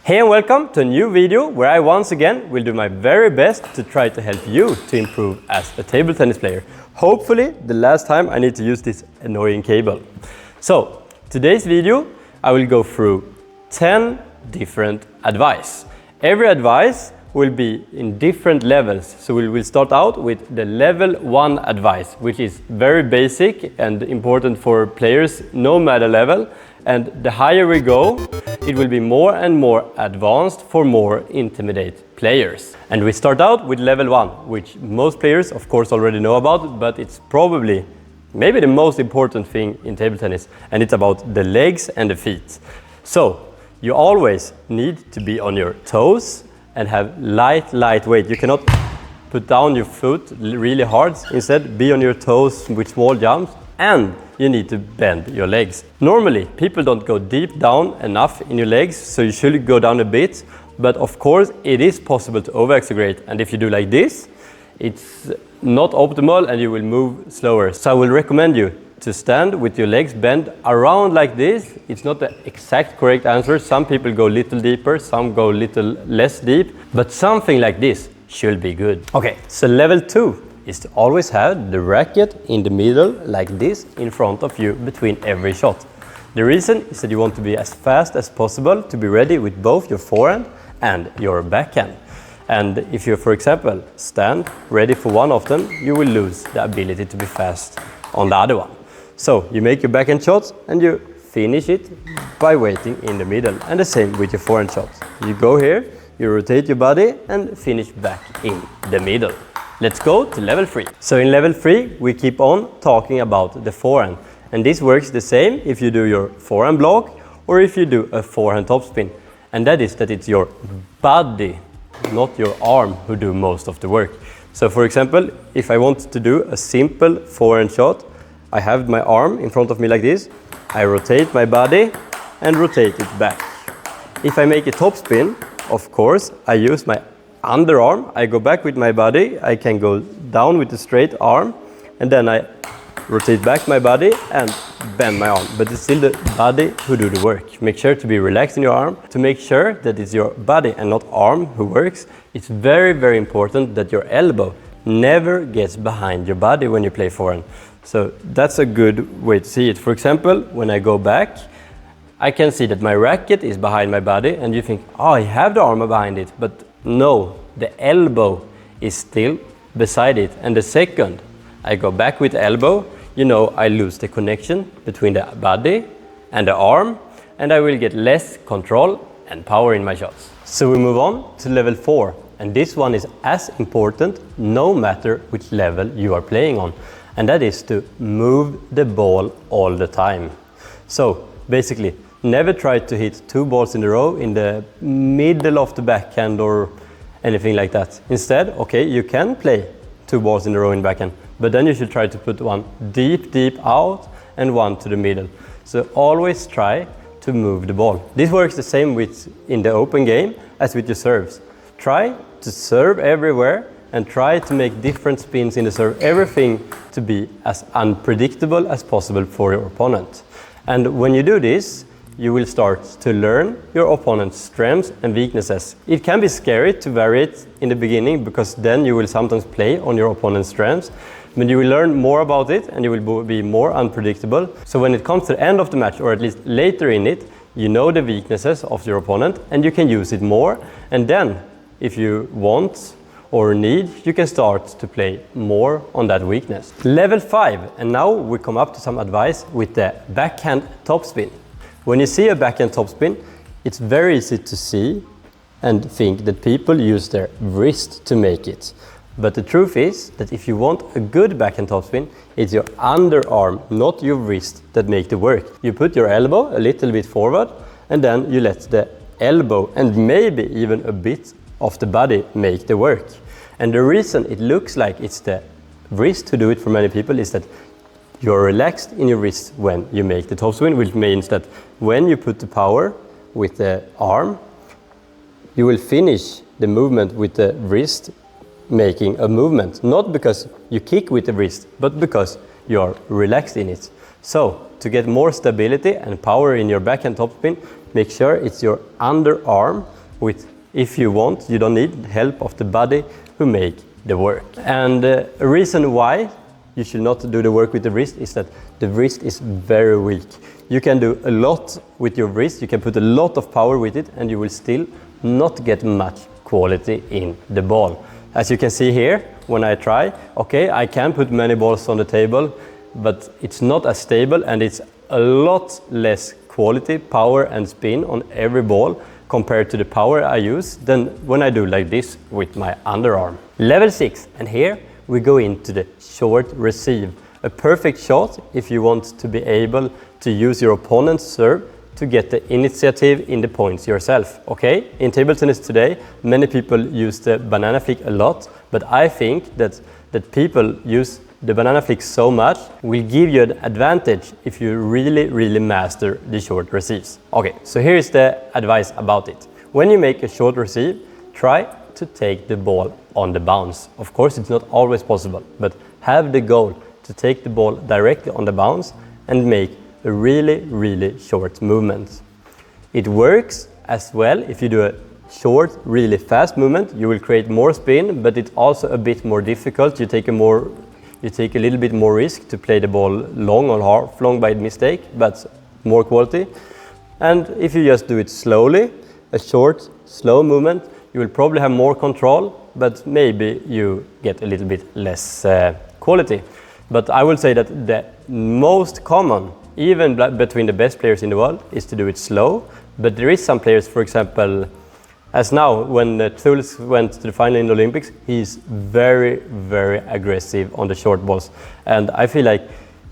Hey and welcome to a new video where I once again will do my very best to try to help you to improve as a table tennis player. Hopefully the last time I need to use this annoying cable. So today's video I will go through 10 different advice. Every advice will be in different levels. So we will start out with the level 1 advice, which is very basic and important for players no matter level. And the higher we go, it will be more and more advanced for more intermediate players. And we start out with level 1, which most players of course already know about, but it's probably maybe the most important thing in table tennis, and it's about the legs and the feet. So you always need to be on your toes and have light weight. You cannot put down your foot really hard. Instead, be on your toes with small jumps, and you need to bend your legs. Normally, people don't go deep down enough in your legs, so you should go down a bit. But of course, it is possible to over-exaggerate. And if you do like this, it's not optimal and you will move slower. So I will recommend you to stand with your legs bent around like this. It's not the exact correct answer. Some people go a little deeper, some go a little less deep, but something like this should be good. Okay, so level 2 is to always have the racket in the middle like this in front of you between every shot. The reason is that you want to be as fast as possible to be ready with both your forehand and your backhand. And if you, for example, stand ready for one of them, you will lose the ability to be fast on the other one. So you make your backhand shots and you finish it by waiting in the middle. And the same with your forehand shots. You go here, you rotate your body and finish back in the middle. Let's go to level 3. So in level 3, we keep on talking about the forehand. And this works the same if you do your forehand block or if you do a forehand topspin. And that is that it's your body, not your arm, who do most of the work. So for example, if I want to do a simple forehand shot, I have my arm in front of me like this. I rotate my body and rotate it back. If I make a topspin, of course, I use my underarm. I go back with my body. I can go down with the straight arm, and then I rotate back my body and bend my arm. But it's still the body who do the work. Make sure to be relaxed in your arm. To make sure that it's your body and not arm who works, it's very important that your elbow never gets behind your body when you play forehand. So that's a good way to see it. For example, when I go back, I can see that my racket is behind my body, and you think, oh, I have the arm behind it. But no, the elbow is still beside it. And the second I go back with the elbow, you know, I lose the connection between the body and the arm, and I will get less control and power in my shots. So we move on to level 4. And this one is as important no matter which level you are playing on. And that is to move the ball all the time. So basically, never try to hit 2 balls in a row in the middle of the backhand or anything like that. Instead, okay, you can play 2 balls in a row in backhand, but then you should try to put one deep out and one to the middle. So always try to move the ball. This works the same with in the open game as with your serves. Try to serve everywhere and try to make different spins in the serve. Everything to be as unpredictable as possible for your opponent. And when you do this, you will start to learn your opponent's strengths and weaknesses. It can be scary to vary it in the beginning because then you will sometimes play on your opponent's strengths, but you will learn more about it and you will be more unpredictable. So when it comes to the end of the match, or at least later in it, you know the weaknesses of your opponent and you can use it more. And then, if you want or need, you can start to play more on that weakness. Level 5, and now we come up to some advice with the backhand topspin. When you see a backhand topspin, it's very easy to see and think that people use their wrist to make it. But the truth is that if you want a good backhand topspin, it's your underarm, not your wrist, that make the work. You put your elbow a little bit forward, and then you let the elbow and maybe even a bit of the body make the work. And the reason it looks like it's the wrist to do it for many people is that you're relaxed in your wrist when you make the topspin, which means that when you put the power with the arm, you will finish the movement with the wrist making a movement. Not because you kick with the wrist, but because you are relaxed in it. So to get more stability and power in your backhand topspin, make sure it's your underarm if you want, you don't need help of the body who make the work. And a reason why you should not do the work with the wrist is that the wrist is very weak. You can do a lot with your wrist, you can put a lot of power with it, and you will still not get much quality in the ball. As you can see here, when I try, okay, I can put many balls on the table, but it's not as stable and it's a lot less quality, power and spin on every ball compared to the power I use than when I do like this with my underarm. Level 6, and here we go into the short receive. A perfect shot if you want to be able to use your opponent's serve to get the initiative in the points yourself. Okay, in table tennis today, many people use the banana flick a lot, but I think that people use the banana flick so much will give you an advantage if you really master the short receives. Okay, so here is the advice about it. When you make a short receive, try to take the ball on the bounce. Of course, it's not always possible, but have the goal to take the ball directly on the bounce and make a really short movement. It works as well if you do a short, really fast movement. You will create more spin, but it's also a bit more difficult. You take a little bit more risk to play the ball long or half long by mistake, but more quality. And if you just do it slowly, a short, slow movement, you will probably have more control, but maybe you get a little bit less quality. But I will say that the most common, even between the best players in the world, is to do it slow. But there is some players, for example, as now, when Truls went to the final in the Olympics, he's very aggressive on the short balls. And I feel like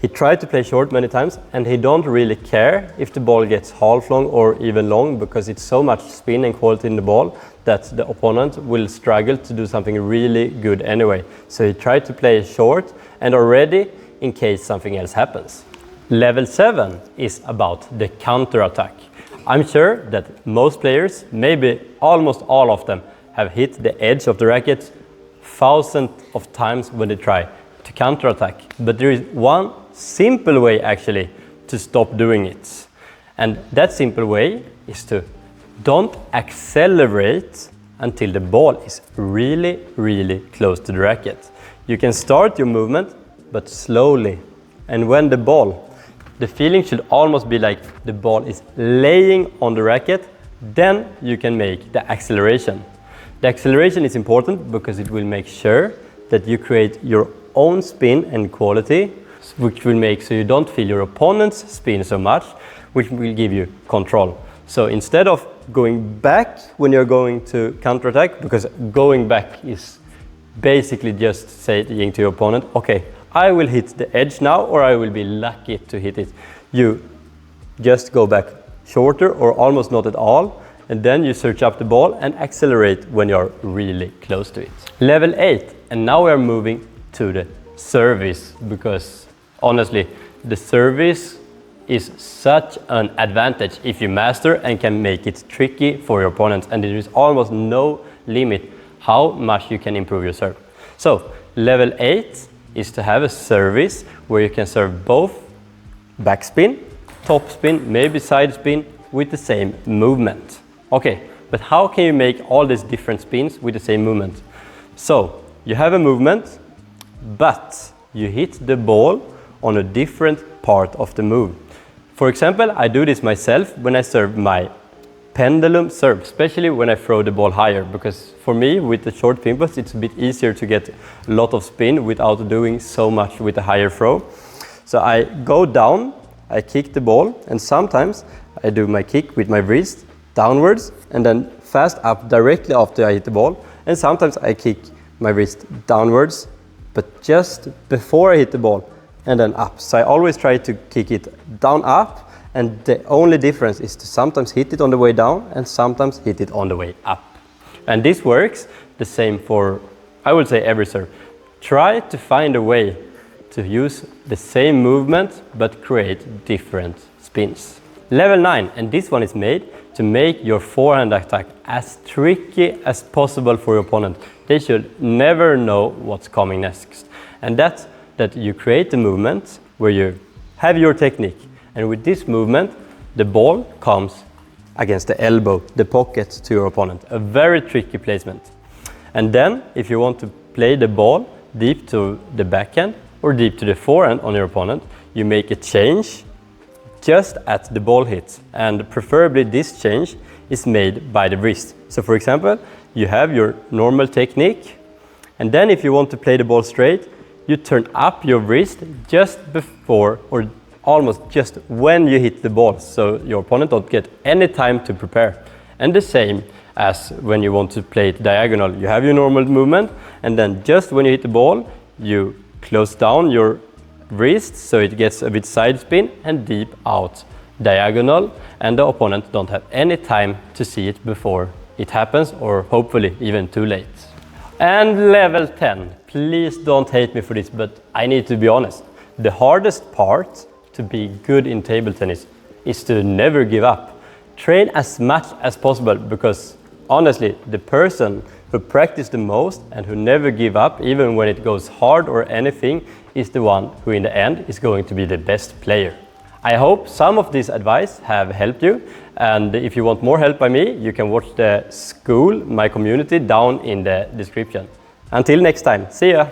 he tried to play short many times and he don't really care if the ball gets half long or even long, because it's so much spin and quality in the ball that the opponent will struggle to do something really good anyway. So he tried to play short and already in case something else happens. Level 7 is about the counterattack. I'm sure that most players, maybe almost all of them, have hit the edge of the racket thousands of times when they try to counterattack. But there is one simple way actually to stop doing it. And that simple way is to don't accelerate until the ball is really close to the racket. You can start your movement, but slowly. And when the feeling should almost be like the ball is laying on the racket, then you can make the acceleration. The acceleration is important because it will make sure that you create your own spin and quality, which will make so you don't feel your opponent's spin so much, which will give you control. So instead of going back when you're going to counterattack, because going back is basically just saying to your opponent, okay, I will hit the edge now, or I will be lucky to hit it. You just go back shorter or almost not at all, and then you search up the ball and accelerate when you're really close to it. Level 8, and now we're moving to the service, because honestly, the service is such an advantage if you master and can make it tricky for your opponents, and there is almost no limit how much you can improve your serve. So level 8 is to have a service where you can serve both backspin, top spin, maybe side spin with the same movement. Okay, but how can you make all these different spins with the same movement? So you have a movement, but you hit the ball on a different part of the move. For example, I do this myself when I serve my pendulum serve, especially when I throw the ball higher, because for me with the short pimples it's a bit easier to get a lot of spin without doing so much with a higher throw. So I go down, I kick the ball, and sometimes I do my kick with my wrist downwards and then fast up directly after I hit the ball, and sometimes I kick my wrist downwards but just before I hit the ball and then up. So I always try to kick it down up, and the only difference is to sometimes hit it on the way down and sometimes hit it on the way up. And this works the same for, I would say, every serve. Try to find a way to use the same movement but create different spins. Level 9, and this one is made to make your forehand attack as tricky as possible for your opponent. They should never know what's coming next. And that's that you create the movement where you have your technique, and with this movement the ball comes against the elbow, the pocket to your opponent. A very tricky placement. And then, if you want to play the ball deep to the backhand or deep to the forehand on your opponent, you make a change just at the ball hits. And preferably this change is made by the wrist. So for example, you have your normal technique, and then if you want to play the ball straight, you turn up your wrist just before or almost just when you hit the ball, so your opponent don't get any time to prepare. And the same as when you want to play it diagonal. You have your normal movement, and then just when you hit the ball, you close down your wrist so it gets a bit side spin and deep out diagonal, and the opponent don't have any time to see it before it happens, or hopefully even too late. And level 10, please don't hate me for this, but I need to be honest. The hardest part to be good in table tennis is to never give up. Train as much as possible, because honestly, the person who practices the most and who never give up, even when it goes hard or anything, is the one who in the end is going to be the best player. I hope some of this advice have helped you, and if you want more help by me, you can watch the school, my community, down in the description. Until next time, see ya!